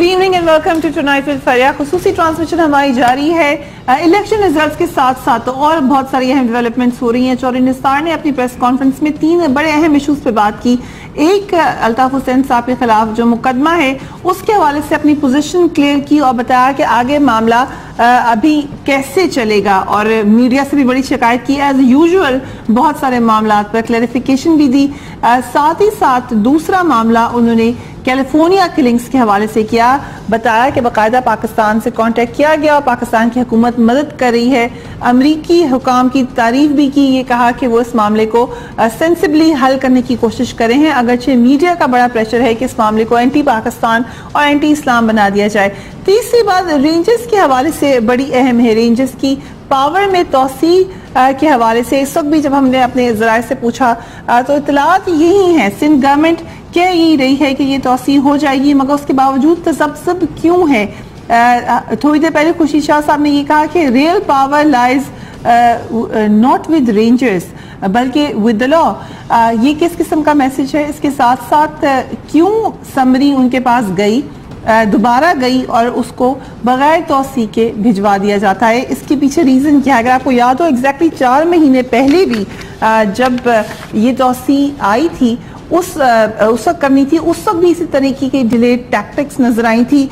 evening and welcome to Tonight with Faria. خصوصی transmission ہماری جاری ہے الیکشن ریزلٹس کے ساتھ ساتھ اور بہت ساری اہم ڈیولپمنٹس ہو رہی ہیں. چودھری نثار نے اپنی پریس کانفرنس میں 3 بڑے اہم ایشوز پہ بات کی. ایک الطاف حسین صاحب کے خلاف جو مقدمہ ہے اس کے حوالے سے اپنی پوزیشن کلیئر کی اور بتایا کہ آگے معاملہ ابھی کیسے چلے گا, اور میڈیا سے بھی بڑی شکایت کی ایز یوزول بہت سارے معاملات پر کلیریفیکیشن بھی دی. ساتھ ہی ساتھ دوسرا معاملہ انہوں نے کیلیفورنیا کلنگز کے حوالے سے کیا, بتایا کہ باقاعدہ پاکستان سے کانٹیکٹ کیا گیا اور پاکستان کی حکومت مدد کر رہی ہے. امریکی حکام کی تعریف بھی کی, یہ کہا کہ وہ اس معاملے کو سینسبلی حل کرنے کی کوشش کرے ہیں, اگرچہ میڈیا کا بڑا پریشر ہے کہ اس معاملے کو اینٹی پاکستان اور اینٹی اسلام بنا دیا جائے. تیسری بات رینجز کے حوالے سے بڑی اہم ہے, رینجز کی پاور میں توسیع کے حوالے سے. اس وقت بھی جب ہم نے اپنے ذرائع سے پوچھا تو اطلاعات یہی ہیں, سندھ گورنمنٹ کہہ یہی رہی ہے کہ یہ توسیع ہو جائے گی, مگر اس کے باوجود تذبذب کیوں ہے. تھوڑی دیر پہلے خوشی شاہ صاحب نے یہ کہا کہ real power لائز not with rangers بلکہ ود دا لا. یہ کس قسم کا میسج ہے؟ اس کے ساتھ ساتھ کیوں سمری ان کے پاس گئی, دوبارہ گئی اور اس کو بغیر توسیع کے بھجوا دیا جاتا ہے؟ اس کے پیچھے ریزن کیا ہے؟ اگر آپ کو یاد ہو ایگزیکٹلی 4 مہینے پہلے بھی جب یہ توسیع آئی تھی اس وقت کرنی تھی, اس وقت بھی اسی طریقے کی ڈیلے ٹیکٹکس نظر آئی تھی.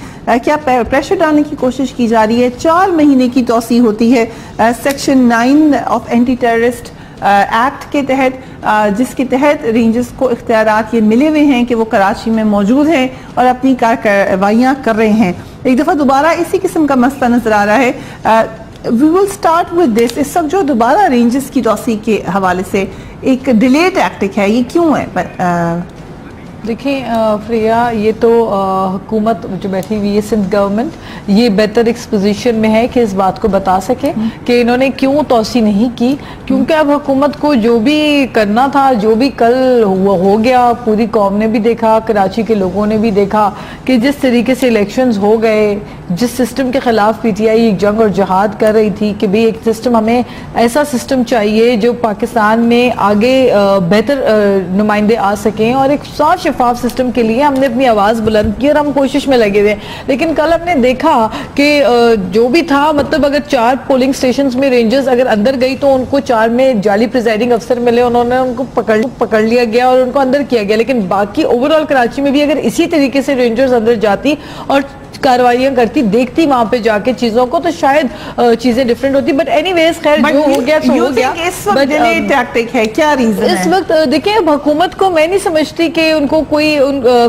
کیا پریشر ڈالنے کی کوشش کی جا رہی ہے؟ 4 مہینے کی توسیع ہوتی ہے section 9 of anti terrorist act کے تحت, جس کے تحت رینجز کو اختیارات یہ ملے ہوئے ہیں کہ وہ کراچی میں موجود ہیں اور اپنی کارروائیاں کر رہے ہیں. ایک دفعہ دوبارہ اسی قسم کا مسئلہ نظر آ رہا ہے. We will start with this. اس وقت جو دوبارہ رینجز کی توسیع کے حوالے سے ایک ڈیلے ٹیکٹک ہے, یہ کیوں ہے؟ دیکھیں فریا, یہ تو حکومت جو بیٹھی ہوئی ہے سندھ گورنمنٹ یہ بہتر ایکسپوزیشن میں ہے کہ اس بات کو بتا سکے کہ انہوں نے کیوں توسیع نہیں کی, کیونکہ اب حکومت کو جو بھی کرنا تھا, جو بھی کل ہو گیا, پوری قوم نے بھی دیکھا, کراچی کے لوگوں نے بھی دیکھا کہ جس طریقے سے الیکشنز ہو گئے, جس سسٹم کے خلاف پی ٹی آئی ایک جنگ اور جہاد کر رہی تھی کہ بھی ایک سسٹم, ہمیں ایسا سسٹم چاہیے جو پاکستان میں آگے بہتر نمائندے آ سکیں, اور ایک صاف شفاف سسٹم کے لیے ہم نے اپنی آواز بلند کی اور ہم کوشش میں لگے ہوئے. لیکن کل ہم نے دیکھا کہ جو بھی تھا, مطلب اگر 4 پولنگ سٹیشنز میں رینجرز اگر اندر گئی تو ان کو 4 میں جعلی پریزائڈنگ افسر ملے, انہوں نے ان کو پکڑ لیا گیا اور ان کو اندر کیا گیا. لیکن باقی اوور آل کراچی میں بھی اگر اسی طریقے سے رینجرز اندر جاتی اور کاروائیاں کرتی, دیکھتی وہاں پہ جا کے چیزوں کو, تو شاید چیزیں ڈیفرنٹ ہوتی. بٹ اینی ویز خیر جو ہو گیا سو ہو گیا. اس وقت ڈیلے ٹیکٹک ہے, کیا ریزن ہے اس وقت؟ دیکھیں اب حکومت کو میں نہیں سمجھتی کہ ان کو کوئی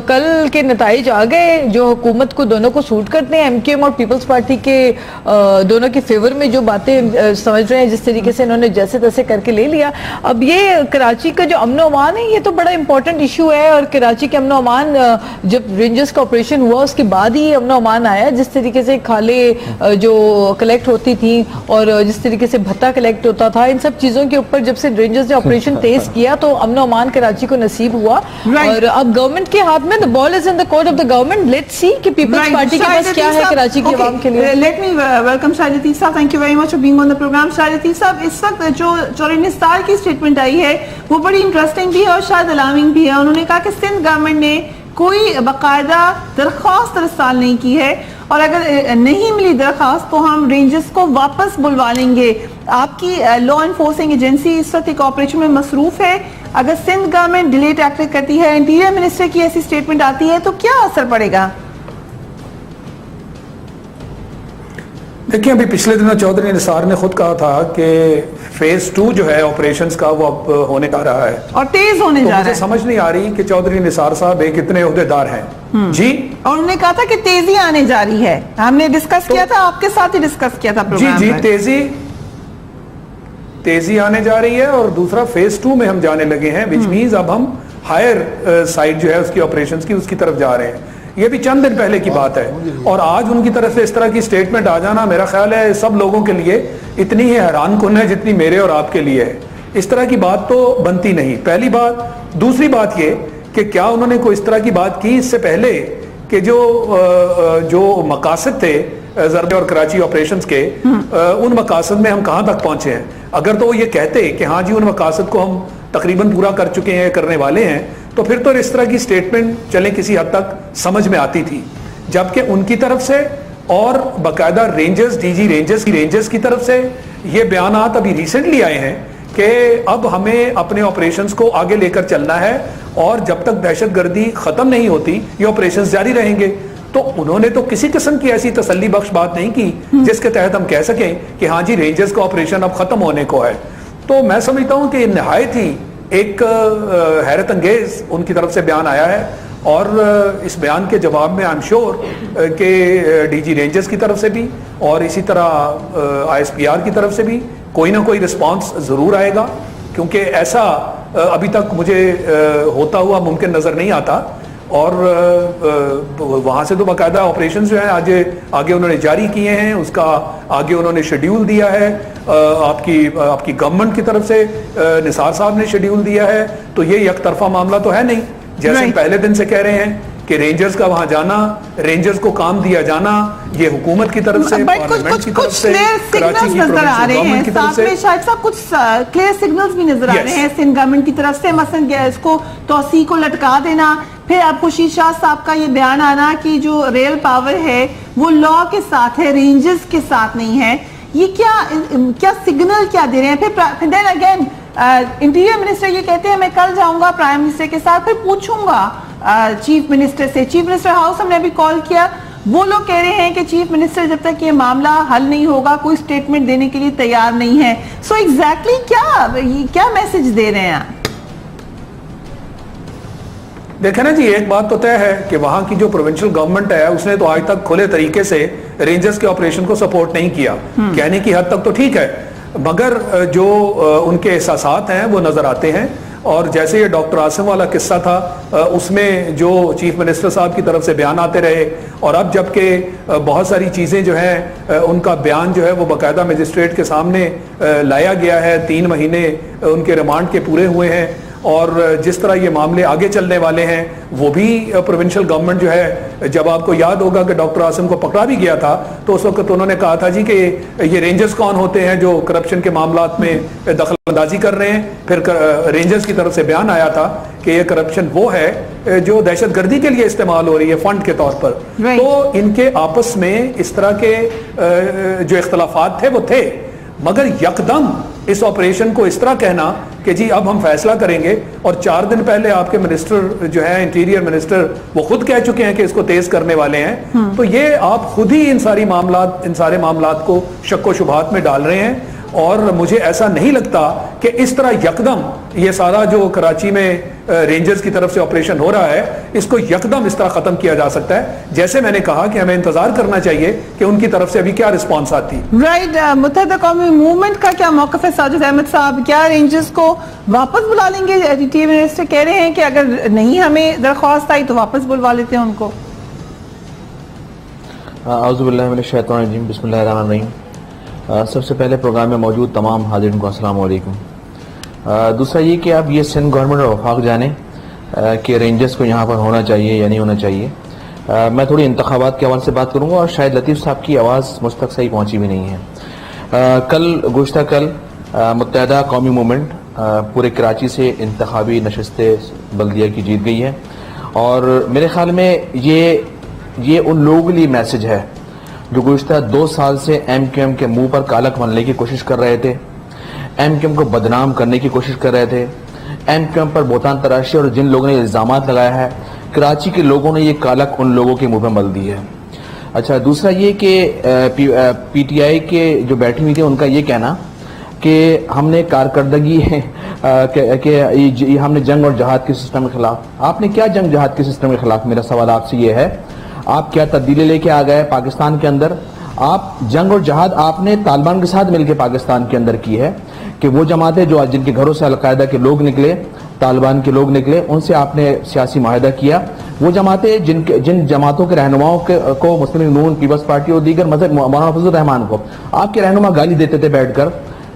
کل کے نتائج آ گئے جو حکومت کو دونوں کو سوٹ کرتے ہیں. ایم کیو ایم اور پیپلز پارٹی کے دونوں کے فیور میں جو باتیں سمجھ رہے ہیں, جس طریقے سے انہوں نے جیسے تیسے کر کے لے لیا. اب یہ کراچی کا جو امن و امان ہے یہ تو بڑا امپورٹنٹ ایشو ہے, اور کراچی کے امن و امان جب رینجرز کا آپریشن ہوا اس کے بعد ہی امن و امان آیا. جس طریقے سے کھالیں جو کلیکٹ ہوتی تھیں اور جس طریقے سے بھتہ کلیکٹ ہوتا تھا, ان سب چیزوں کے اوپر جب سے رینجرز نے آپریشن تیز کیا تو امن و امان کراچی کو نصیب ہوا. اور اب گورنمنٹ کے ہاتھ میں, the ball is in the court of the government. Let's see کہ پیپلز پارٹی کے پاس کیا ہے کراچی کی عوام کے لیے. Let me welcome شاہد لطیف صاحب. Thank you very much for being on the program. شاہد لطیف صاحب, اس وقت جو چودھری نثار کی اسٹیٹمنٹ آئی ہے وہ بڑی انٹرسٹنگ بھی ہے اور شاید الارمنگ بھی ہے. انہوں نے کہا کہ سندھ گورنمنٹ نے کوئی باقاعدہ درخواست ارسال نہیں کی ہے, اور اگر نہیں ملی درخواست تو ہم رینجرز کو واپس بلوا لیں گے. آپ کی لا انفورسنگ ایجنسی اس وقت ایک آپریشن میں مصروف ہے. اگر سندھ گورنمنٹ ڈیلے ٹیکٹک کرتی ہے, انٹیریئر منسٹر کی ایسی اسٹیٹمنٹ آتی ہے, تو کیا اثر پڑے گا؟ دیکھیں ابھی پچھلے دنوں چودھری نثار نے خود کہا تھا کہ فیز 2 جو ہے آپریشنز کا وہ اب ہونے کا رہا ہے اور تیز ہونے جا رہا ہے. مجھے سمجھ نہیں آ رہی کہ چودھری نثار صاحب ایک اتنے عہدیدار ہیں جی, اور انہوں نے کہا تھا کہ تیزی آنے جا رہی ہے. ہم نے ڈسکس کیا تھا, آپ کے ساتھ ہی ڈسکس کیا تھا پروگرام جی تیزی آنے جا رہی ہے. اور دوسرا فیز 2 میں ہم جانے لگے ہیں, وچ مینز اب ہم ہائر سائٹ جو ہے اس کی آپریشنز کی اس کی طرف جا رہے ہیں. یہ بھی چند دن پہلے کی بات ہے, اور آج ان کی طرف سے اس طرح کی سٹیٹمنٹ آ جانا میرا خیال ہے سب لوگوں کے لیے اتنی ہی حیران کن ہے جتنی میرے اور آپ کے لیے ہے. اس طرح کی بات تو بنتی نہیں, پہلی بات. دوسری بات یہ کہ کیا انہوں نے کوئی اس طرح کی بات کی اس سے پہلے کہ جو مقاصد تھے ضربے اور کراچی آپریشنز کے, ان مقاصد میں ہم کہاں تک پہنچے ہیں؟ اگر تو وہ یہ کہتے کہ ہاں جی ان مقاصد کو ہم تقریباً پورا کر چکے ہیں, کرنے والے ہیں, تو پھر تو اس طرح کی سٹیٹمنٹ چلیں کسی حد تک سمجھ میں آتی تھی. جبکہ ان کی طرف سے اور باقاعدہ رینجرز ڈی جی رینجرز کی طرف سے یہ بیانات ابھی ریسنٹلی آئے ہیں کہ اب ہمیں اپنے آپریشنز کو آگے لے کر چلنا ہے اور جب تک دہشت گردی ختم نہیں ہوتی یہ آپریشنز جاری رہیں گے. تو انہوں نے تو کسی قسم کی ایسی تسلی بخش بات نہیں کی جس کے تحت ہم کہہ سکیں کہ ہاں جی رینجرز کا آپریشن اب ختم ہونے کو ہے. تو میں سمجھتا ہوں کہ یہ نہایت ہی ایک حیرت انگیز ان کی طرف سے بیان آیا ہے اور اس بیان کے جواب میں آئی ایم شیور کہ ڈی جی رینجرز کی طرف سے بھی اور اسی طرح آئی ایس پی آر کی طرف سے بھی کوئی نہ کوئی رسپانس ضرور آئے گا, کیونکہ ایسا ابھی تک مجھے ہوتا ہوا ممکن نظر نہیں آتا. اور وہاں سے تو باقاعدہ آپریشنز جو ہیں آگے انہوں نے جاری کیے ہیں, اس کا آگے انہوں نے شیڈیول دیا ہے, آپ کی گورنمنٹ کی طرف سے نثار صاحب نے شیڈیول دیا ہے. تو یہ یک طرفہ معاملہ تو ہے نہیں, جیسے ہم پہلے دن سے کہہ رہے ہیں کہ رینجرز کا وہاں جانا, رینجرز کو کام دیا جانا, یہ حکومت کی طرف سے, پارلیمنٹ کی طرف سے, کراچی کی گورنمنٹ کی طرف سے شاید صاحب کچھ کلیئر سگنلز بھی نظر آ رہے ہیں سندھ گورنمنٹ کی طرف سے, مثلا اس کو توسیع کو لٹکا دینا, پھر اب خورشید شاہ صاحب کا یہ بیان آنا کہ جو ریل پاور ہے وہ لا کے ساتھ ہے, رینجرز کے ساتھ نہیں ہے. یہ کیا سگنل کیا دے رہے ہیں؟ پھر دین اگین انٹیریئر منسٹر یہ کہتے ہیں میں کل جاؤں گا پرائم منسٹر کے ساتھ, پھر پوچھوں گا چیف منسٹر سے. چیف منسٹر ہاؤس ہم نے ابھی کال کیا, وہ لوگ کہہ رہے ہیں کہ چیف منسٹر جب تک یہ معاملہ حل نہیں ہوگا کوئی سٹیٹمنٹ دینے کے لیے تیار نہیں ہے. سو ایگزیکٹلی کیا میسج دے رہے ہیں آپ؟ دیکھیں نا جی, ایک بات تو طے ہے کہ وہاں کی جو پروونشل گورنمنٹ ہے اس نے تو آج تک کھلے طریقے سے رینجرز کے آپریشن کو سپورٹ نہیں کیا. کہنے کی حد تک تو ٹھیک ہے, مگر جو ان کے احساسات ہیں وہ نظر آتے ہیں. اور جیسے یہ ڈاکٹر عاصم والا قصہ تھا, اس میں جو چیف منسٹر صاحب کی طرف سے بیان آتے رہے, اور اب جبکہ بہت ساری چیزیں جو ہیں ان کا بیان جو ہے وہ باقاعدہ مجسٹریٹ کے سامنے لایا گیا ہے, 3 مہینے ان کے ریمانڈ کے پورے ہوئے ہیں, اور جس طرح یہ معاملے آگے چلنے والے ہیں وہ بھی پروونشل گورنمنٹ جو ہے, جب آپ کو یاد ہوگا کہ ڈاکٹر عاصم کو پکڑا بھی گیا تھا تو اس وقت انہوں نے کہا تھا جی کہ یہ رینجرز کون ہوتے ہیں جو کرپشن کے معاملات میں دخل اندازی کر رہے ہیں. پھر رینجرز کی طرف سے بیان آیا تھا کہ یہ کرپشن وہ ہے جو دہشت گردی کے لیے استعمال ہو رہی ہے فنڈ کے طور پر. تو ان کے آپس میں اس طرح کے جو اختلافات تھے وہ تھے, مگر یکدم اس آپریشن کو اس طرح کہنا کہ جی اب ہم فیصلہ کریں گے, اور 4 دن پہلے آپ کے منسٹر جو ہے انٹیریئر منسٹر وہ خود کہہ چکے ہیں کہ اس کو تیز کرنے والے ہیں, تو یہ آپ خود ہی ان سارے معاملات کو شک و شبہات میں ڈال رہے ہیں. اور مجھے ایسا نہیں لگتا کہ اس طرح یکدم یہ سارا جو کراچی میں رینجرز کی طرف سے آپریشن ہو رہا ہے اس کو یکدم اس طرح ختم کیا جا سکتا ہے. جیسے میں نے کہا کہ ہمیں انتظار کرنا چاہیے کہ ان کی طرف سے ابھی کیا رسپانس آتی. رائٹ, متحدہ قومی موومنٹ کا کیا موقف ہے؟ ساجد احمد صاحب, کیا رینجرز کو واپس بلا لیں گے؟ ڈی منسٹر کہہ رہے ہیں کہ اگر نہیں ہمیں درخواست آئی تو واپس بلوا لیتے ہیں ان کو. اعوذ باللہ من الشیطان الرجیم, بسم اللہ الرحمن الرحیم. سب سے پہلے پروگرام میں موجود تمام حاضرین کو السلام علیکم. دوسرا یہ کہ اب یہ سندھ گورنمنٹ اور وفاق جانے کہ رینجرز کو یہاں پر ہونا چاہیے یا نہیں ہونا چاہیے. میں تھوڑی انتخابات کے حوالے سے بات کروں گا, اور شاید لطیف صاحب کی آواز مجھ تک صحیح پہنچی بھی نہیں ہے. گزشتہ کل متحدہ قومی موومنٹ پورے کراچی سے انتخابی نشست بلدیہ کی جیت گئی ہے, اور میرے خیال میں یہ ان لوگوں کے لیے میسج ہے جو گزشتہ 2 سال سے ایم کیو ایم کے منہ پر کالک بننے کی کوشش کر رہے تھے, ایم کیو ایم کو بدنام کرنے کی کوشش کر رہے تھے, ایم کیو ایم پر بہتان تراشی اور جن لوگوں نے الزامات لگایا ہے, کراچی کے لوگوں نے یہ کالک ان لوگوں کے منہ پہ مل دی ہے. اچھا, دوسرا یہ کہ پی ٹی آئی کے جو بیٹھی ہوئی تھی ان کا یہ کہنا کہ ہم نے کارکردگی کہ ہم نے جنگ اور جہاد کے سسٹم کے خلاف. آپ نے کیا جنگ جہاد کے سسٹم کے خلاف؟ میرا سوال آپ سے یہ ہے, آپ کیا تبدیلی لے کے آ گئے پاکستان کے اندر؟ آپ جنگ اور جہاد آپ نے طالبان کے ساتھ مل کے پاکستان کے اندر کی ہے کہ وہ جماعتیں جو جن کے گھروں سے القاعدہ کے لوگ نکلے, طالبان کے لوگ نکلے, ان سے آپ نے سیاسی معاہدہ کیا. وہ جماعتیں جن جماعتوں کے رہنماؤں کو مسلم نون, پیپلز پارٹی اور دیگر مذہب, مولانا فضل الرحمان کو آپ کے رہنما گالی دیتے تھے بیٹھ کر,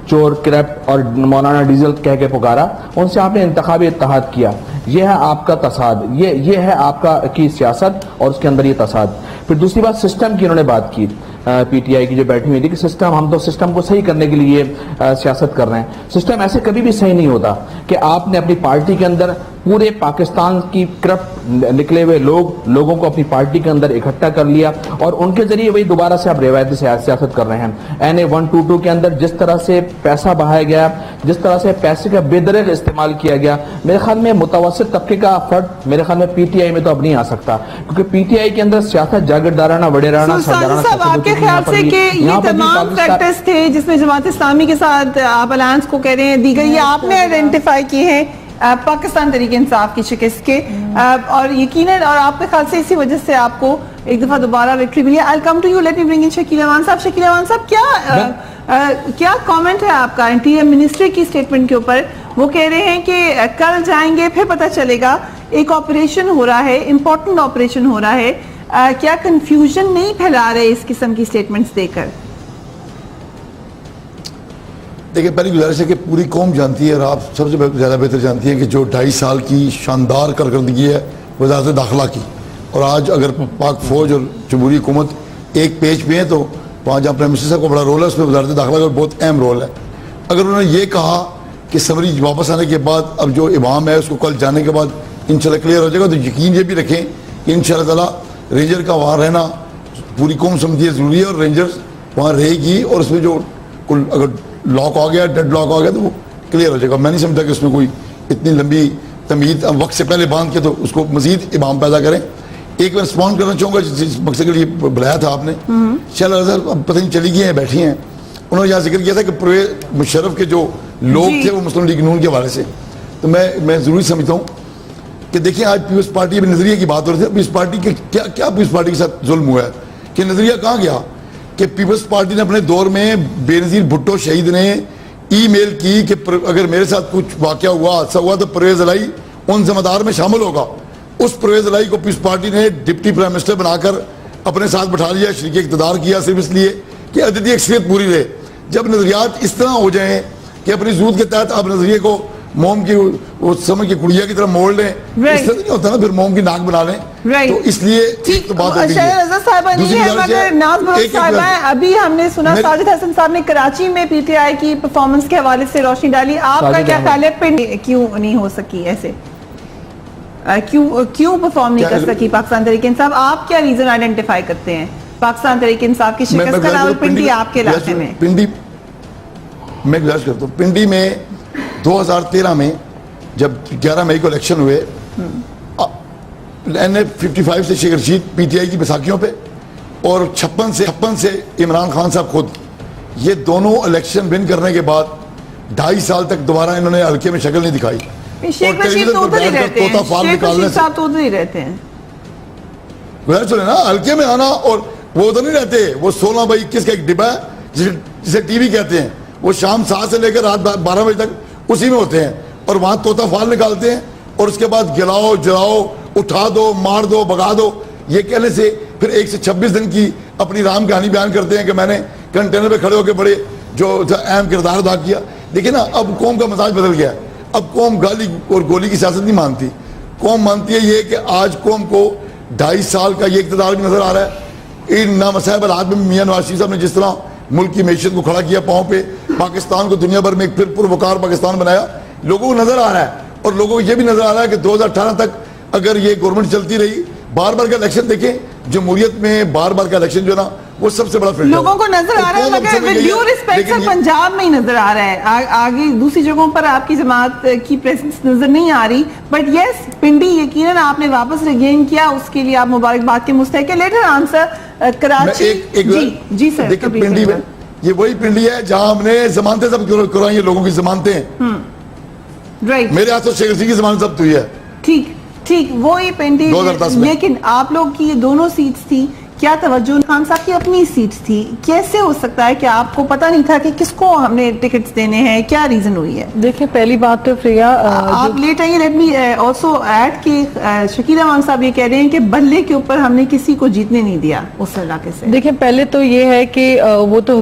چور, کرپٹ اور مولانا ڈیزل کہہ کے پکارا, ان سے آپ نے انتخابی اتحاد کیا. یہ ہے آپ کا تصاد, یہ ہے آپ کا کی سیاست اور اس کے اندر یہ تصاد. پھر دوسری بات سسٹم کی انہوں نے بات کی. پی ٹی آئی کی جو بیٹھی ہوئی تھی کہ سسٹم، ہم تو سسٹم کو صحیح کرنے کے لیے سیاست کر رہے ہیں. سسٹم ایسے کبھی بھی صحیح نہیں ہوتا کہ آپ نے اپنی پارٹی کے اندر پورے پاکستان کی کرپٹ نکلے ہوئے لوگوں کو اپنی پارٹی کے اندر اکٹھا کر لیا اور ان کے ذریعے وہی دوبارہ سے آپ روایتی سیاست کر رہے ہیں. این اے 122 کے اندر جس طرح سے پیسہ بہایا گیا، جس طرح سے پیسے کا بے دریغ استعمال کیا گیا، میرے خیال میں متوسط طبقے کا فرد میرے خیال میں پی ٹی آئی میں تو اب نہیں آ سکتا، کیونکہ پی ٹی آئی کے اندر سیاست جاگیردارانہ وڈیرانہ سردارانہ صاحب آپ کے خیال سے کہ یہ تمام فیکٹرز تھے جس میں جماعت اسلامی کے ساتھ آپ الائنس کو کہہ رہے ہیں، دیگر یہ آپ نے آئیڈینٹیفائی کی ہیں پاکستان تحریک انصاف کی شکست کے، اور یقیناً اور آپ کے خیال سے اسی وجہ سے آپ کو ایک دفعہ دوبارہ وکٹری ملی ہے. I'll come to you, let me bring in Shakeel امان صاحب. شکیل امان صاحب کیا کامنٹ ہے آپ کا انٹیریئر منسٹری کی سٹیٹمنٹ کے اوپر؟ وہ کہہ رہے ہیں کہ کل جائیں گے پھر پتہ چلے گا، ایک آپریشن ہو رہا ہے، امپورٹنٹ آپریشن ہو رہا ہے، کیا کنفیوژن نہیں پھیلا رہے اس قسم کی سٹیٹمنٹس دے کر؟ دیکھیں پہلی گزارش ہے کہ پوری قوم جانتی ہے اور آپ سب سے زیادہ بہتر جانتی ہیں کہ جو 2.5 سال کی شاندار کارکردگی ہے وزارت داخلہ کی، اور آج اگر پاک فوج اور جمہوری حکومت ایک پیج پہ ہیں تو وہاں جہاں پرائم منسٹر صاحب کو بڑا رول ہے، اس میں وزارت داخلہ کا بہت اہم رول ہے. اگر انہوں نے یہ کہا کہ سمری واپس آنے کے بعد اب جو امام ہے اس کو کل جانے کے بعد انشاءاللہ کلیئر ہو جائے گا، تو یقین یہ بھی رکھیں کہ انشاءاللہ تعالیٰ رینجر کا وہاں رہنا پوری قوم سمجھتی ہے ضروری ہے، اور رینجرز وہاں رہے گی، اور اس میں جو اگر لاک آ گیا، ڈیڈ لاک آ گیا تو وہ کلیئر ہو جائے گا. میں نہیں سمجھتا کہ اس میں کوئی اتنی لمبی تمہید وقت سے پہلے باندھ کے تو اس کو مزید امام پیدا کریں. ایک میں رسپونڈ کرنا چاہوں گا جس مقصد کے لیے بلایا تھا آپ نے، پتہ نہیں چلی گئی ہیں بیٹھی ہیں، انہوں نے یہاں ذکر کیا تھا کہ پرویز مشرف کے جو لوگ تھے وہ مسلم لیگ نون کے حوالے سے، تو میں ضروری سمجھتا ہوں کہ دیکھیں آج پیپلز پارٹی میں نظریے کی بات ہو رہی تھی. پیپلز پارٹی کے کیا پیپلز پارٹی کے ساتھ ظلم ہوا ہے کہ نظریہ کہاں گیا کہ پیپلز پارٹی نے اپنے دور میں بے نظیر بھٹو شہید نے ای میل کی کہ اگر میرے ساتھ کچھ واقعہ ہوا، حادثہ ہوا تو پرویز الہی ان ذمہ دار میں شامل ہوگا. اس پرویز الہی کو پیپلز پارٹی نے ڈپٹی پرائم منسٹر بنا کر اپنے ساتھ بٹھا لیا، شریک اقتدار کیا، صرف اس لیے کہ عددی اکثریت پوری رہے. جب نظریات اس طرح ہو جائیں کہ اپنی ضرورت کے تحت آپ نظریے کو موم کی وہ سمجھ کے کڑیا کی طرح موڑ لیں، اس طرح نہیں ہوتا نا، پھر موم کی ناک بنا لیں. تو اس لیے ایک تو بات ابھی ہم نے سنا ساجد حسن صاحب نے کراچی میں پی ٹی آئی کی پرفارمنس کے حوالے سے روشنی ڈالی. آپ کا کیا خیال ہے پنڈ کیوں نہیں ہو سکی ایسے، کیوں پرفارم نہیں کر سکی پاکستان تحریک انصاف؟ آپ کیا ریزن آئیڈینٹیفائی کرتے ہیں پاکستان تحریک انصاف کی شکست کا؟ راولپنڈی آپ کے علاقے میں پنڈی میں گزارش کرتا ہوں، پنڈی میں 2013 میں جب 11 مئی کو الیکشن ہوئے، این اے 55 سے Sheikh Rashid P T I کی بیساکھیوں پہ، اور 56 سے عمران خان صاحب خود، یہ دونوں الیکشن ون کرنے کے بعد 2.5 سال تک دوبارہ انہوں نے حلقے میں شکل نہیں دکھائی. شیخ رشید تو ادھر ہی رہتے ہیں، شیخ رشید صاحب تو ادھر ہی رہتے ہیں، سنے نا، حلقے میں آنا، اور وہ ادھر نہیں رہتے، وہ 16/21 کا ایک ڈبہ ہے جسے ٹی وی کہتے ہیں، وہ شام 7 سے لے کر رات 12 بجے تک اسی میں ہوتے ہیں، اور وہاں طوطا فال نکالتے ہیں، اور اس کے بعد گلاؤ جلاؤ، اٹھا دو، مار دو، بگا دو، یہ کہنے سے پھر 1 سے 26 دن کی اپنی رام کہانی بیان کرتے ہیں کہ میں نے کنٹینر پہ کھڑے ہو کے بڑے جو اہم کردار ادا کیا. دیکھیں نا، اب قوم کا مزاج بدل گیا ہے، اب قوم گالی اور گولی کی سیاست نہیں مانتی، قوم مانتی ہے یہ کہ آج قوم کو 2.5 سال کا یہ اقتدار بھی نظر آ رہا ہے. ان نامصائب حالات میں میاں نواز شریف صاحب نے جس طرح ملک کی معیشت کو کھڑا کیا پاؤں پہ، پاکستان کو دنیا بھر میں ایک پھر پروکار پاکستان بنایا، لوگوں کو نظر آ رہا ہے، اور لوگوں کو یہ بھی نظر آ رہا ہے کہ 2018 تک اگر یہ گورنمنٹ چلتی رہی، بار بار کا الیکشن دیکھیں، جمہوریت میں بار بار کا الیکشن جو ہے نا وہ سب سے بڑا فلٹر لوگوں کو نظر آ رہا ہے، مگر ود ڈیو ریسپیکٹ سر پنجاب میں ہی نظر آ رہا ہے، آگے دوسری جگہوں پر آپ کی جماعت کی پریزنس نظر نہیں آ رہی. بٹ یس، پنڈی یقیناً آپ نے واپس ریگین کیا، اس کے لیے آپ مبارکباد کے مستحق ہیں. Later answer Karachi. جی سر. دیکھیں پنڈی میں یہ وہی پنڈی ہے جہاں ہم نے ضمانتیں سب کرائی ہیں، لوگوں کی ضمانتیں، رائٹ، میرے ہاتھ سے شیخ رشید کی ضمانت ضبط ہوئی ہے. ٹھیک وہی پنڈی. لیکن آپ لوگ کی یہ دونوں سیٹس تھی، کیا توجہ خان صاحب کی اپنی سیٹس تھی، کیسے ہو سکتا ہے کہ آپ کو پتہ نہیں تھا کہ کس کو ہم نے ٹکٹس دینے ہیں؟ کیا ریزن ہوئی ہے؟ دیکھیں پہلی بات تو فریا آپ لیٹ آئیے، لیٹ می آلسو ایڈ کہ شکیل امان صاحب یہ کہہ رہے ہیں کہ بلے کے اوپر ہم نے کسی کو جیتنے نہیں دیا اس علاقے سے. دیکھیں پہلے تو یہ ہے کہ وہ تو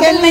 can we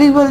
We will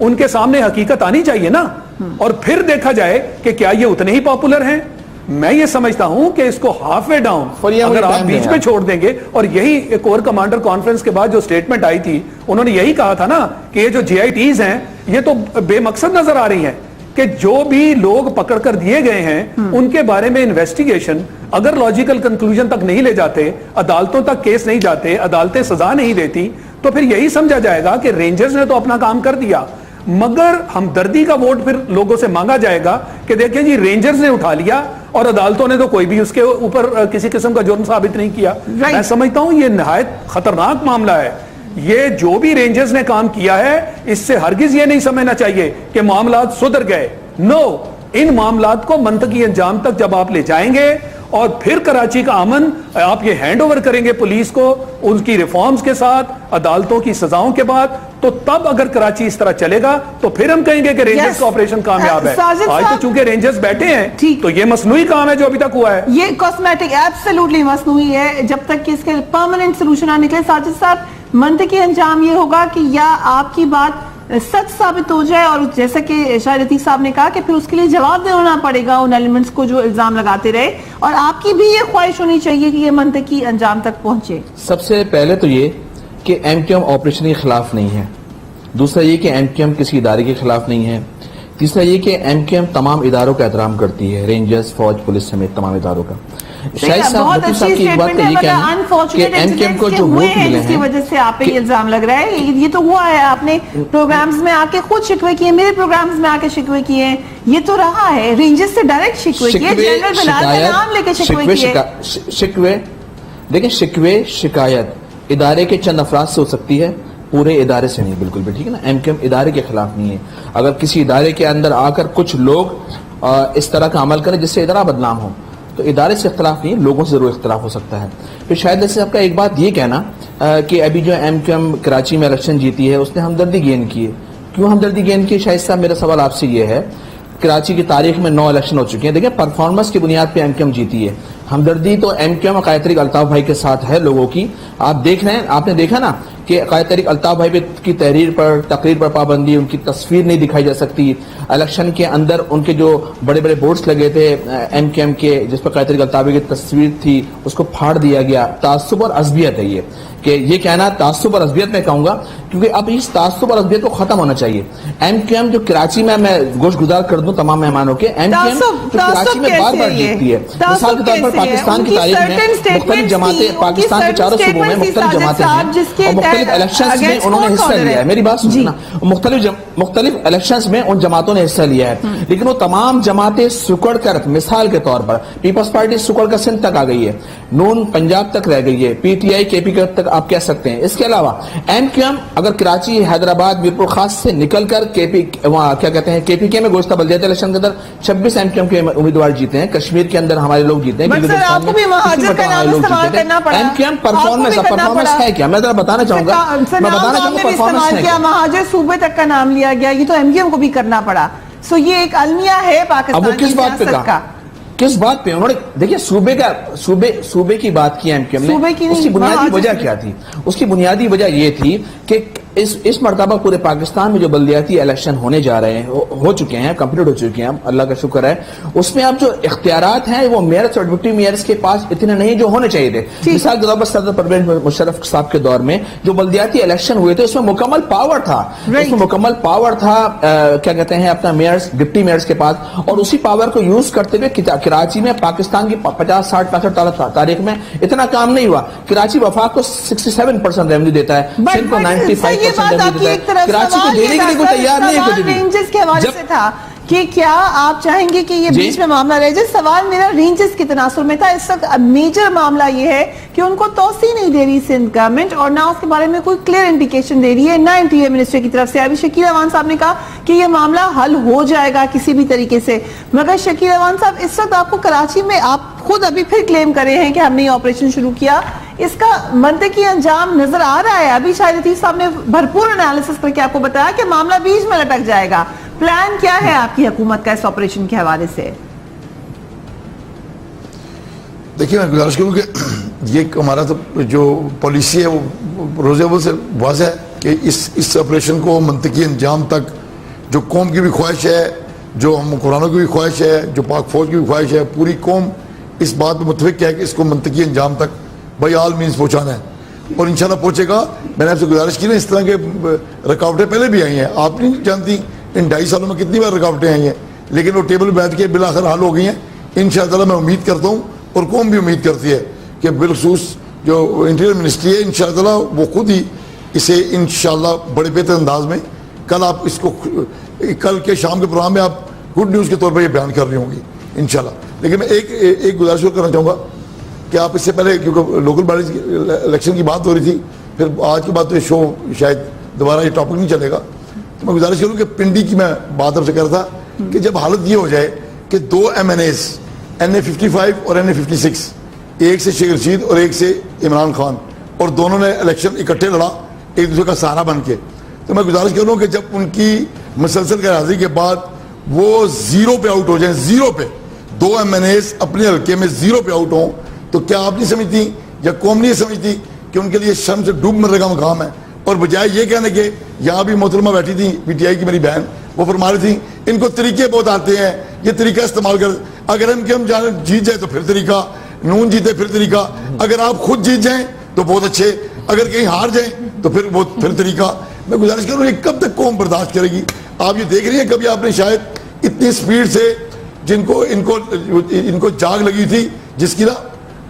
ان کے سامنے حقیقت آنی چاہیے نا, اور پھر دیکھا جائے کہ کیا یہ اتنے ہی پاپولر ہیں. میں یہ سمجھتا ہوں کہ اس کو ہاف وے ڈاؤن اگر آپ بیچ میں چھوڑ دیں گے, اور یہی ایک اور کمانڈر کانفرنس کے بعد جو سٹیٹمنٹ آئی تھی انہوں نے یہی کہا تھا نا کہ یہ جو جی آئی ٹیز ہیں یہ تو بے مقصد نظر آ رہی ہیں, کہ جو بھی لوگ پکڑ کر دیے گئے ہیں ان کے بارے میں انویسٹیگیشن اگر لاجیکل کنکلوژن تک نہیں لے جاتے, عدالتوں تک کیس نہیں جاتے, عدالتیں سزا نہیں دیتی, تو پھر یہی سمجھا جائے گا کہ رینجرز نے تو اپنا کام کر دیا. مگر ہمدردی کا ووٹ پھر لوگوں سے مانگا جائے گا کہ دیکھیں جی رینجرز نے اٹھا لیا اور عدالتوں نے تو کوئی بھی اس کے اوپر کسی قسم کا جرم ثابت نہیں کیا. میں سمجھتا ہوں یہ نہایت خطرناک معاملہ ہے. یہ جو بھی رینجرز نے کام کیا ہے اس سے ہرگز یہ نہیں سمجھنا چاہیے کہ معاملات سدھر گئے. نو, ان معاملات کو منطقی انجام تک جب آپ لے جائیں گے اور پھر کراچی کا امن آپ یہ ہینڈ اوور کریں گے پولیس کو ان کی ریفارمز کے ساتھ, عدالتوں کی سزاؤں کے بعد, تو تب اگر کراچی اس طرح چلے گا تو پھر ہم کہیں گے کہ رینجرز کا آپریشن کامیاب ہے. آج تو چونکہ رینجرز بیٹھے ہیں تو یہ مصنوعی کام ہے جو ابھی تک ہوا ہے, یہ کاسمیٹک ایبسلیوٹلی مصنوعی ہے جب تک کہ اس کے پرماننٹ سولوشن نہ نکلے. ساجد صاحب, منطقی انجام یہ ہوگا کہ یا آپ کی بات سچ ثابت ہو جائے اور جیسا کہ شاہد عتیق صاحب نے کہا کہ پھر اس کے لیے جواب دینا پڑے گا ان ایلیمنٹس کو جو الزام لگاتے رہے, اور آپ کی بھی یہ خواہش ہونی چاہیے کہ یہ منطقی انجام تک پہنچے. سب سے پہلے تو یہ کہ ایم کیو ایم آپریشن کے خلاف نہیں ہے, دوسرا یہ کہ ایم کیو ایم کسی ادارے کے خلاف نہیں ہے, تیسرا یہ کہ ایم کیو ایم تمام اداروں کا احترام کرتی ہے, رینجرز, فوج, پولیس سمیت تمام اداروں کا. شاہد صاحب کی ایک بات کا یہ کہنا کہ ایم کیو ایم کو جو ووٹ ملے ہیں جس کی وجہ سے آپ پہ یہ الزام لگ رہا ہے, یہ تو ہوا ہے, آپ نے پروگرامز میں آ کے خود شکوے کیے, میرے پروگرامز میں آ کے شکوے کیے ہیں, یہ تو رہا ہے. رینجرز سے ڈائریکٹ شکوے کیے, جنرل بلال کا نام لے کے شکوے کیے. شکوے دیکھیں, شکوے شکایت ادارے کے چند افراد سے ہو سکتی ہے, پورے ادارے سے نہیں. بالکل بھی ٹھیک ہے نا, ایم کیو ایم ادارے کے خلاف نہیں ہے. اگر کسی ادارے کے اندر آ کر کچھ لوگ اس طرح کا عمل کریں جس سے ادارہ بدنام ہو تو ادارے سے اختلاف نہیں ہے, لوگوں سے ضرور اختلاف ہو سکتا ہے. پھر شاید ایسے آپ کا ایک بات یہ کہنا کہ ابھی جو ایم کیو ایم کراچی میں الیکشن جیتی ہے اس نے ہمدردی گین کی ہے. کیوں ہمدردی گین کی؟ شاہد صاحب میرا سوال آپ سے یہ ہے, کراچی کی تاریخ میں 9 الیکشن ہو چکے ہیں, دیکھیں پرفارمنس کی بنیاد پہ ایم کیو ایم جیتی ہے. ہمدردی تو ایم کیو ایم قائد طریق الطاف بھائی کے ساتھ ہے لوگوں کی. آپ دیکھ رہے ہیں, آپ نے دیکھا نا کہ قائد طریق الطاف بھائی کی تقریر پر پابندی, ان کی تصویر نہیں دکھائی جا سکتی. الیکشن کے اندر ان کے جو بڑے بڑے بورڈز لگے تھے ایم کیو ایم کے جس پر قائد طریق الطاف بھائی کی تصویر تھی اس کو پھاڑ دیا گیا. تعصب اور عصبیت ہے یہ کہنا, تعصب اور عصبیت میں کہوں گا کیونکہ اب اس تعصب اور عصبیت کو ختم ہونا چاہیے. ایم کیو ایم جو کراچی میں گوش گزار کر دوں تمام مہمانوں کے, ایم کیو ایم جو کراچی میں بار بار جیتتی ہے. مثال کے طور پر پاکستان کی تاریخ میں مختلف جماعتیں, پاکستان کے چاروں صوبوں میں مختلف جماعتیں ہیں اور مختلف الیکشنز میں انہوں نے حصہ لیا ہے. میری بات سننا, مختلف الیکشنز میں ان جماعتوں نے حصہ لیا ہے, لیکن وہ تمام جماعتیں سکڑ کر, مثال کے طور پر پیپلز پارٹی سکڑ کر سندھ تک آ گئی ہے, نون پنجاب تک رہ گئی ہے, پی ٹی آئی کے پی تک آپ کہہ سکتے ہیں. اس کے علاوہ ایم کیو ایم اگر کراچی, حیدرآباد, میرپور خاص سے نکل کر کے پی کیا کہتے ہیں کے پی کے میں گزشتہ بلدیاتی الیکشن کے اندر 26 ایم کیو ایم کے امیدوار جیتے ہیں. کشمیر کے اندر ہمارے لوگ جیتے ہیں. ایم کیو ایم پرفارمنس ہے کیا, میں ذرا بتانا چاہوں گا پرفارمنس ہے کیا. مہاجر صوبے تک کا نام لیا گیا, یہ تو ایم کیو ایم کو بھی کرنا پڑا. سو یہ ایک المیہ ہے پاکستان. اب وہ کس بات پہ کہا, کس بات پہ انہوں نے, دیکھیں صوبے کی بات کی ایم کیو ایم نے, اس کی بنیادی وجہ کیا تھی؟ اس کی بنیادی وجہ یہ تھی کہ اس مرتبہ پورے پاکستان میں جو بلدیاتی الیکشن ہونے جا رہے ہیں, ہو چکے ہیں, کمپلیٹ ہو چکے ہیں, اللہ کا شکر ہے, اس میں اب جو اختیارات ہیں وہ میئرز اور ڈپٹی میئرز کے پاس اتنے نہیں جو ہونے چاہیے تھے. مثال کے طور پر صدر پرویز مشرف صاحب کے دور میں جو بلدیاتی الیکشن ہوئے تھے اس میں مکمل پاور تھا, کیا کہتے ہیں اپنا میئرز, ڈپٹی میئرز کے پاس, اور اسی پاور کو یوز کرتے ہوئے کراچی میں پاکستان کی 50, 60, 65 تاریخ میں اتنا کام نہیں ہوا. کراچی وفاق کو 67% ریونیو دیتا ہے, سندھ کو 95% یہ بات آپ کی ایک طرف سوال رینجز کے حوالے سے تھا کہ کیا آپ چاہیں گے کہ یہ بیچ میں معاملہ رہ جائے. سوال میرا رینجز کے تناسب میں تھا. اس وقت میجر معاملہ یہ ہے کہ ان کو توسیع نہیں دے رہی سندھ گورنمنٹ, اور نہ اس کے بارے میں کوئی کلیئر انڈیکیشن دے رہی ہے, نہ انٹیریئر منسٹر کی طرف سے. ابھی شکیل احوان صاحب نے کہا کہ یہ معاملہ حل ہو جائے گا کسی بھی طریقے سے, مگر شکیل احوان صاحب اس وقت آپ کو کراچی میں, آپ خود ابھی پھر کلیم کر رہے ہیں کہ ہم نے یہ آپریشن شروع کیا, اس کا منطقی انجام نظر آ رہا ہے. ابھی شاہد عتیق صاحب نے بھرپور انالیسس کر کے آپ کو بتایا کہ معاملہ بیچ میں لٹک جائے گا. پلان کیا ہے آپ کی حکومت کا اس آپریشن کے حوالے سے؟ دیکھیے میں گزارش کروں کہ یہ ہمارا تو جو پالیسی ہے وہ روز اول سے واضح ہے کہ اس آپریشن کو منطقی انجام تک جو قوم کی بھی خواہش ہے, جو ہم قرآنوں کی بھی خواہش ہے, جو پاک فوج کی بھی خواہش ہے, پوری قوم اس بات پہ متفق ہے کہ اس کو منطقی انجام تک بائی آل مینس پہنچانا ہے, اور انشاءاللہ پہنچے گا. میں نے آپ سے گزارش کی نا, اس طرح کے رکاوٹیں پہلے بھی آئی ہیں, آپ نہیں جانتی ان 2.5 سالوں میں کتنی بار رکاوٹیں آئی ہیں, لیکن وہ ٹیبل بیٹھ کے بالآخر حل ہو گئی ہیں انشاءاللہ. میں امید کرتا ہوں اور قوم بھی امید کرتی ہے کہ بالخصوص جو انٹیریئر منسٹری ہے انشاءاللہ وہ خود ہی اسے انشاءاللہ بڑے بہتر انداز میں کل آپ اس کو کل کے شام کے پروگرام میں آپ گڈ نیوز کے طور پر یہ بیان کر رہی ہوں گی انشاءاللہ. لیکن میں ایک گزارش کرنا چاہوں گا کہ آپ اس سے پہلے, کیونکہ لوکل باڈیز الیکشن کی بات ہو رہی تھی, پھر آج کے بعد تو یہ شو شاید دوبارہ یہ ٹاپک نہیں چلے گا, تو میں گزارش کروں کہ پنڈی کی میں بات آپ سے کر رہا تھا کہ جب حالت یہ ہو جائے کہ 2 MNAs NA55 اور NA56, ایک سے شیخ رشید اور ایک سے عمران خان, اور دونوں نے الیکشن اکٹھے لڑا ایک دوسرے کا سہارا بن کے, تو میں گزارش کروں کہ جب ان کی مسلسل غیر حاضری کے بعد وہ 0 پہ آؤٹ ہو جائیں, 0 پہ 2 MNAs اپنے حلقے میں 0 پہ آؤٹ ہوں, تو کیا آپ نہیں سمجھتی یا قوم نہیں سمجھتی کہ ان کے لیے شرم سے ڈوب مرنے کا مقام ہے؟ اور بجائے یہ کہنے کے, یہاں بھی محترمہ بیٹھی تھی PTI کی میری بہن, وہ فرما رہی تھی ان کو طریقے بہت آتے ہیں, یہ طریقہ استعمال کر, اگر ہم جیت جائے تو پھر طریقہ, نون جیتے پھر طریقہ, اگر آپ خود جیت جائیں تو بہت اچھے, اگر کہیں ہار جائیں تو پھر طریقہ. میں گزارش کروں یہ کب تک قوم برداشت کرے گی؟ آپ یہ دیکھ رہی ہیں کبھی آپ نے شاید اتنی سپیڈ سے ان کو جاگ لگی تھی جس کی نا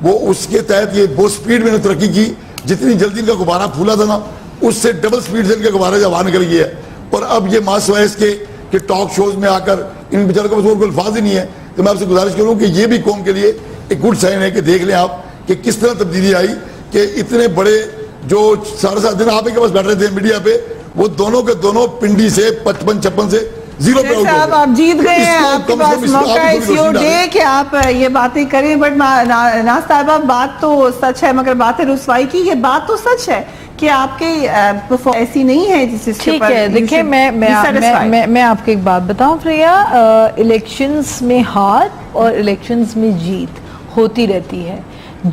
وہ اس کے تحت یہ بہت سپیڈ میں نے ترقی کی, جتنی جلدی ان کا غبارہ پھولا تھا نا اس سے ڈبل سپیڈ سے ان کا غبارہ باہر نکل گیا ہے. اور اب یہ ماس وائس کے کہ ٹاک شوز میں آ کر ان بیچاروں کے پاس کوئی الفاظ ہی نہیں ہے. تو میں آپ سے گزارش کروں کہ یہ بھی قوم کے لیے ایک گڈ سائن ہے کہ دیکھ لیں آپ کہ کس طرح تبدیلی آئی, کہ اتنے بڑے جو 7.5 دن آپ کے پاس بیٹھ رہے تھے میڈیا پہ, وہ دونوں کے دونوں پنڈی سے 55-56 سے 0 پہ آؤٹ ہو گئے. آپ جیت گئے ہیں, آپ کے پاس موقع ہے اس یور ڈے کہ آپ یہ باتیں کریں, بٹ ناز صاحبہ بات تو سچ ہے, مگر بات ہے رسوائی کی. یہ بات تو سچ ہے کہ آپ کے ایسی نہیں ہے جس کے ٹھیک ہے. دیکھیں میں آپ کو ایک بات بتاؤں فریا, الیکشنز میں ہار اور الیکشنز میں جیت ہوتی رہتی ہے.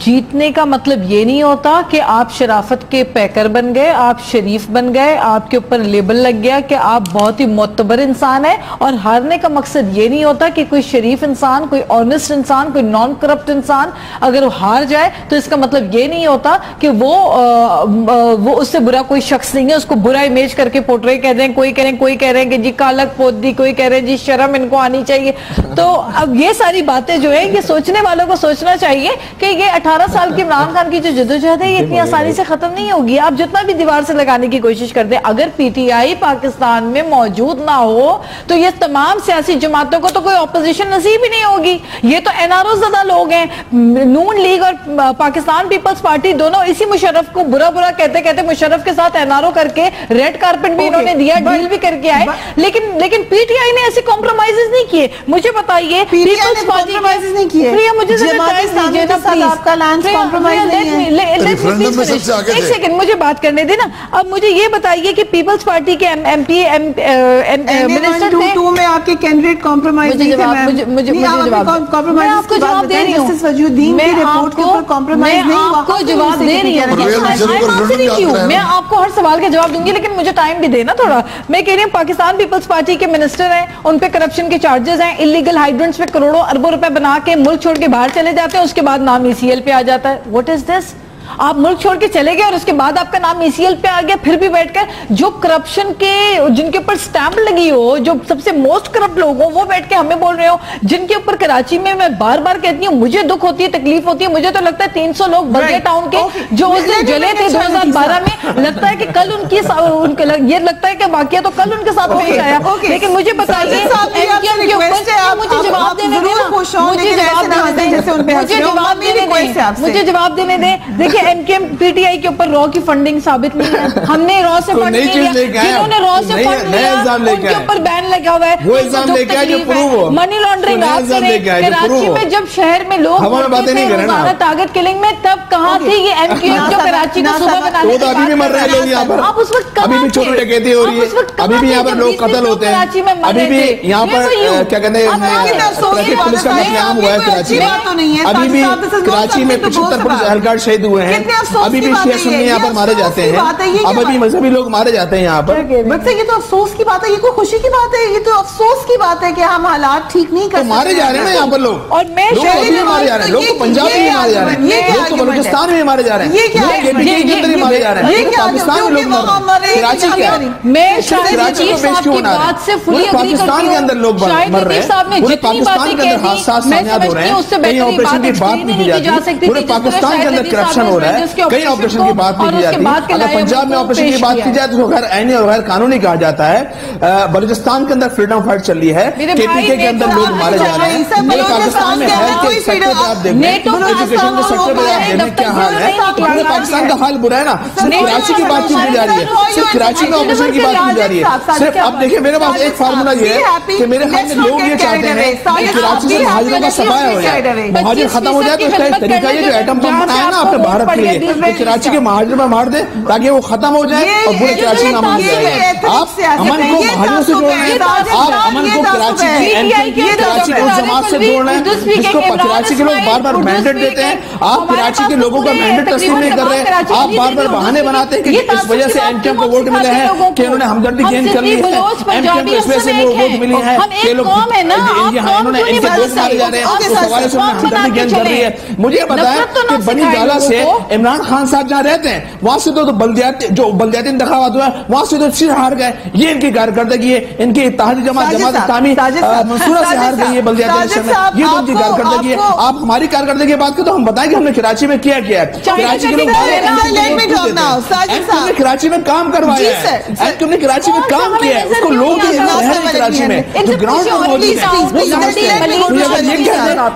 جیتنے کا مطلب یہ نہیں ہوتا کہ آپ شرافت کے پیکر بن گئے, آپ شریف بن گئے, آپ کے اوپر لیبل لگ گیا کہ آپ بہت ہی معتبر انسان ہیں. اور ہارنے کا مقصد یہ نہیں ہوتا کہ کوئی شریف انسان, کوئی آنےسٹ انسان, کوئی نان کرپٹ انسان اگر وہ ہار جائے تو اس کا مطلب یہ نہیں ہوتا کہ وہ اس سے برا کوئی شخص نہیں ہے, اس کو برا امیج کر کے پورٹرے کہہ دیں. کوئی کہہ رہے ہیں کہ جی کالک پوت دی, کوئی کہہ رہے ہیں جی شرم ان کو آنی چاہیے. تو اب یہ ساری باتیں جو ہے یہ سوچنے والوں کو سوچنا چاہیے کہ یہ 18 سال کی عمران خان کی جو جدوجہد ہے یہ اتنی آسانی سے ختم نہیں ہوگی. آپ جتنا بھی دیوار سے لگانے کی کوشش کرتے, اگر PTI پاکستان میں موجود نہ ہو تو یہ تمام سیاسی جماعتوں کو تو کوئی اپوزیشن نصیب ہی نہیں ہوگی. یہ تو NRO زدہ لوگ ہیں. نون لیگ اور پاکستان پیپلز پارٹی دونوں اسی مشرف کو برا کہتے مشرف کے ساتھ NRO کر کے ریڈ کارپٹ بھی انہوں نے دیا, ڈیل بھی کر کے آئے. لیکن PTI نے ایسے کمپرومائزز نہیں کیے. مجھے بتائیے پیپلز پارٹی کمپرومائزز نہیں کیے, ایک سیکنڈ مجھے بات کرنے دے نا. اب مجھے یہ بتائیے کہ پیپلز پارٹی کے MP منسٹر میں آپ کے کینڈیڈیٹ کمپرومائز نہیں تھے. میں آپ کو جواب دے رہی ہوں, میں آپ کو ہر سوال کا جواب دوں گی, لیکن مجھے ٹائم بھی دینا تھوڑا. میں کہہ رہی ہوں پاکستان پیپلز پارٹی کے منسٹر ہیں, ان پہ کرپشن کے چارجز ہیں, انلیگل ہائیڈرنٹس پہ کروڑوں اربوں روپے بنا کے ملک چھوڑ کے باہر چلے جاتے ہیں, اس کے بعد نام ECL پہ آ جاتا ہے. واٹ از دس؟ آپ ملک چھوڑ کے چلے گئے اور اس کے بعد آپ کا نام ECL پہ آ گیا, پھر بھی بیٹھ کر جو کرپشن کے جن کے اوپر سٹیمپ لگی ہو, جو سب سے موسٹ کرپٹ لوگ ہوں, وہ بیٹھ کے ہمیں بول رہے ہو, جن کے اوپر کراچی میں بار بار کہتی ہوں مجھے دکھ ہوتی ہے, تکلیف ہوتی ہے. مجھے تو لگتا ہے 300 لوگ برگے ٹاؤن کے جو اس دن جلے تھے 2012 میں, لگتا ہے کہ کل ان کی یہ لگتا ہے کہ واقعہ تو کل ان کے ساتھ پیش آیا. لیکن مجھے بتائیے مجھے جواب دینے دیں. دیکھیے MKM PTI کے اوپر رو کی فنڈنگ ثابت نہیں ہے. ہم نے رو سے فنڈ لیا, جنہوں نے رو سے فنڈ لیا ان کے اوپر بین لگا ہوا ہے. منی لانڈرنگ کراچی میں جب شہر میں لوگ روزانہ ٹارگٹ کلنگ میں, تب کہاں تھی یہ MKM جو کراچی کو صوبہ بنانے کی بات کر رہے ہیں؟ آپ اس وقت ابھی بھی چھوٹی ڈکیتی ہو رہی ہے, ابھی بھی یہاں پر لوگ قتل ہوتے ہیں, ابھی بھی یہاں پر کیا کہتے ہیں پولیس کا قتل عام ہوا ہے کراچی میں, ابھی بھی کراچی میں 75 پولیس اہلکار شہید ہوئے ہیں, ابھی بھی شیعہ سنی یہاں پر مارے جاتے ہیں, اب ابھی مذہبی لوگ مارے جاتے ہیں یہاں پر. بچے یہ تو افسوس کی بات ہے, یہ کوئی خوشی کی بات ہے, یہ تو افسوس کی بات ہے کہ ہم حالات ٹھیک نہیں کر مارے جا رہے ہیں یہاں پر لوگ, اور میں مارے جا رہے ہیں لوگ, تو پنجاب میں مارے جا رہے ہیں لوگ, تو بلوچستان میں مارے جا رہے ہیں, مارے جا رہے ہیں, پاکستان میں لوگ مر رہے ہیں, کراچی کیا میں کراچی کو پیش کیوں بنا رہے ہیں, پاکستان کے اندر لوگ مر رہے ہیں, پورے پاکستان کے اندر حادثات سامنے ہو رہے ہیں, کہیں آپریشن کی بات نہیں کی جاتی, پورے پاکستان کے اندر کرپشن ہو رہا ہے, کہیں آپریشن کی بات نہیں کی جاتی. اگر پنجاب میں آپریشن کی بات کی جائے تو غیر آئینی اور غیر قانونی کہا جاتا ہے. بلوچستان کے اندر فریڈم فائٹ چل رہی ہے, KPK کے اندر لوگ مارے جا رہے ہیں, پورے پاکستان میں ہیلتھ کے سیکٹر پہ آپ دیکھیں, ایجوکیشن کے سیکٹر پہ آپ دیکھیں کیا حال ہے, پورے پاکستان کا حال برا ہے نا. صرف کراچی کی بات کی جا رہی ہے, صرف کراچی میں آپریشن کی بات کی جا رہی ہے. صرف اب دیکھیں میرے پاس ایک فارمولا یہ ہے کہ میرے خیال میں لوگ یہ چاہتے ہیں کہ کراچی سے مہاجروں کا صفایا ہو جائے, مہاجر ختم ہو جائے, تو اس کا ایک طریقہ یہ جو ایٹم بم بنایا نا اپنے بھارت کے لیے, کہ کراچی کے مہاجر میں مار دے تاکہ وہ ختم ہو جائے اور پورے کراچی میں امن ہو جائے. آپ امن کو مہاجروں سے جوڑ رہے ہیں, آپ امن کو کراچی کی کراچی کو جماعت سے جوڑ رہے ہیں, جس کو کراچی کے لوگ بار بار مینڈیٹ دیتے ہیں, آپ کراچی کے لوگوں کا مینڈیٹ تسلیم نہیں کر رہے, آپ بار بار بہانے بناتے ہیں کہ اس وجہ سے ایم کیو ایم کو ووٹ ملے ہیں, کہ انہوں نے ہمدردی گین کر لی ہے, ایم کیو ایم کو اس وجہ سے وہ ووٹ ملی ہے کہ لوگ انہوں نے ان کے دوست مارے جا رہے ہیں, اس حوالے سے انہوں نے ہمدردی گین کر لی ہے. مجھے بتائیں کہ بنی گالا سے عمران خان صاحب جہاں رہتے ہیں وہاں سے تو بلدیاتی انتخابات ہوا ہے, وہاں سے تو سر ہار گئے, یہ ان کی کارکردگی ہے, ان کی اتحادی جماعت اسلامی منصورہ سے ہار گئی ہے بلدیاتی الیکشن میں, یہ تو ان کی کارکردگی ہے. آپ ہماری کارکردگی کی بات کریں تو ہم بتائیں کہ ہم نے کراچی میں کیا ہے, کراچی کے لوگ کراچی میں کام کروایا ہے, تم نے کراچی میں کام کیا ہے, اس کو لوگ کراچی میں جو گراؤنڈ پر موجود ہیں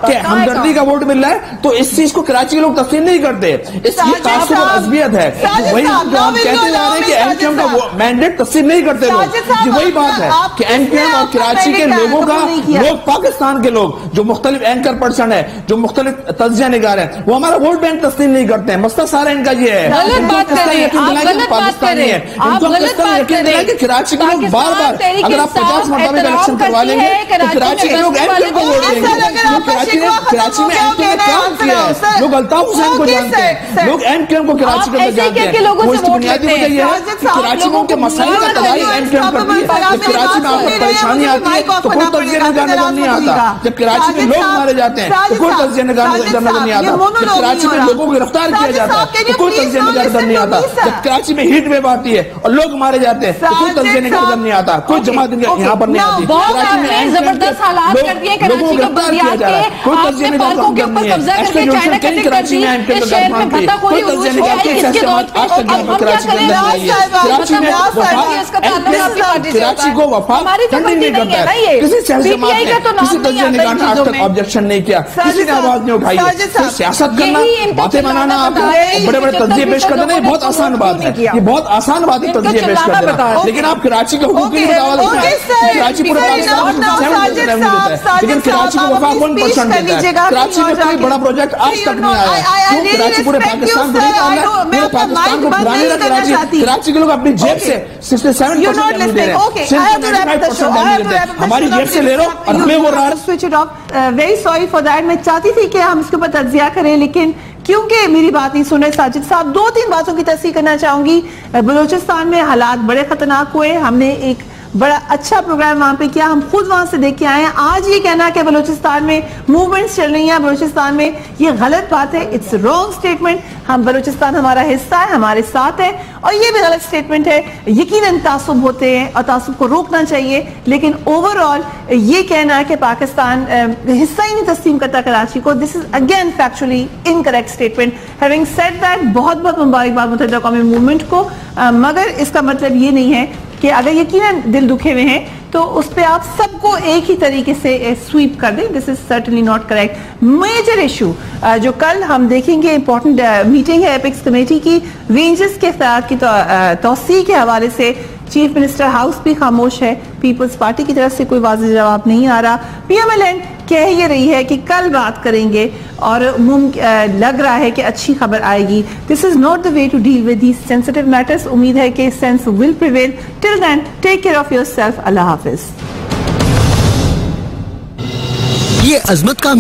کہ ہمدردی کا ووٹ مل رہا ہے, تو اس چیز کو کراچی کے لوگ تسلیم نہیں کرتے, اس کی تعصب اور عصبیت ہے. وہی جو ہم کہتے جا رہے ہیں کہ ایم کیو ایم کا مینڈیٹ تسلیم نہیں کرتے لوگ, یہ وہی بات ہے کہ ایم کیو ایم اور کراچی کے لوگوں کا, لوگ پاکستان کے لوگ جو مختلف اینکر پرسن ہے, جو مختلف تجزیہ نگار ہیں, وہ ہمارا ووٹ بینک تسلیم نہیں کرتے ہیں. مسئلہ سارا ان کا یہ ہے, پاکستانی ہے, ان کو یقین دلائیں کہ کراچی کے لوگ بار بار, اگر آپ 50 مرتبہ الیکشن کروا لیں گے تو کراچی کے لوگ ایم کیو ایم کو ووٹ دیں گے. کراچی میں ایم کیو ایم نے کام کیا ہے, لوگ الطاف حسین کو جانتے ہیں, لوگ ایم کیو ایم کو کراچی کے اندر جانتے ہیں. وہ اس کی بنیادی وجہ یہ ہے کہ کراچی میں ان کے مسائل کا تلاش ایم کیو ایم کرتی ہے. جب کراچی میں آپ کو پریشانی آتی ہے تو کوئی تجزیہ نگار نظر نہیں آتا, جب کراچی میں لوگ مارے جاتے ہیں تو کوئی تجزیہ نگار نظر نہیں آتا, جب کراچی میں لوگوں کو گرفتار کیا جاتا ہے تو کوئی تجزیہ نگار نظر نہیں آتا, جب کراچی میں ہیٹ ویو آتی ہے اور لوگ مارے جاتے ہیں تو کوئی تجزیہ نگار نظر نہیں آتا, کوئی جماعت یہاں پر نہیں آتی. کراچی میں زبردست حالات کر دیے, لوگوں کو گرفتار کیا جا رہا ہے, کوئی تجزیہ نگار نہیں ہے. ایکسٹریمیشن کہیں کراچی میں ایم کیو ایم کا گھر کی, کوئی تجزیہ نگار کی سیاست آج تک یہاں پر کراچی کے اندر نہیں ہے. کراچی میں کراچی کو وفاق فنڈنگ نہیں کرتا ہے, کسی سیاسی جماعت نے, کسی تجزیہ نگار نے آج تک آبجیکشن نہیں کیا, کسی نے آواز نہیں اٹھائی ہے. سیاست کرنا, باتیں بنانا, آپ بڑے بڑے تجزیے پیش کر دینا, یہ بہت آسان بات ہے, یہ بہت آسان بات ہے تجزیے پیش کر دینا, لیکن آپ کراچی کے حقوق کی دعویٰ دیتے ہیں. کراچی پورے پاکستان لیکن کراچی کو وفاق 1% دیتا ہے. کراچی میں کوئی بڑا پروجیکٹ آج تک نہیں آیا, کیوں کراچی پورے پاکستان کو نہیں آنا, پورے پاکستان کو بھرانے رہا. کراچی کے لوگ اپنی جیب سے 67% نہیں دے رہے ہیں, 95% نہیں دیتے, ہماری جیب سے لے رہو اور ہمیں وہ رہا. Very sorry for that. میں چاہتی تھی کہ ہم اس کے اوپر تجزیہ کریں, لیکن کیونکہ میری بات نہیں سن رہے ساجد صاحب, 2-3 باتوں کی تصحیح کرنا چاہوں گی. بلوچستان میں حالات بڑے خطرناک ہوئے, ہم نے ایک بڑا اچھا پروگرام وہاں پہ کیا, ہم خود وہاں سے دیکھ کے آئے ہیں. آج یہ کہنا کہ بلوچستان میں موومنٹس چل رہی ہیں بلوچستان میں, یہ غلط بات ہے, اٹس رانگ سٹیٹمنٹ. ہم بلوچستان ہمارا حصہ ہے, ہمارے ساتھ ہے, اور یہ بھی غلط سٹیٹمنٹ ہے. یقیناً تعصب ہوتے ہیں اور تعصب کو روکنا چاہیے, لیکن اوور آل یہ کہنا ہے کہ پاکستان حصہ ہی نہیں تسلیم کرتا کراچی کو, this is again factually incorrect statement. Having said that, بہت بہت مبارکباد متحدہ قومی موومنٹ کو, مگر اس کا مطلب یہ نہیں ہے کہ اگر یقیناً دل دکھے ہوئے ہیں تو اس پہ آپ سب کو ایک ہی طریقے سے سویپ کر دیں. This is certainly not correct. Major issue جو کل ہم دیکھیں گے, امپورٹنٹ میٹنگ ہے ایپیکس کمیٹی کی, رینجز کے اختیارات کی توسیع کے حوالے سے چیف منسٹر ہاؤس بھی خاموش ہے, پیپلز پارٹی کی طرف سے کوئی واضح جواب نہیں آ رہا. پی ایم ایل این کہہ یہ رہی ہے کہ کل بات کریں گے اور لگ رہا ہے کہ اچھی خبر آئے گی. This is not the way to deal with these sensitive matters. امید ہے کہ sense will prevail. Till then take care of yourself. اللہ حافظ. یہ عظمت کا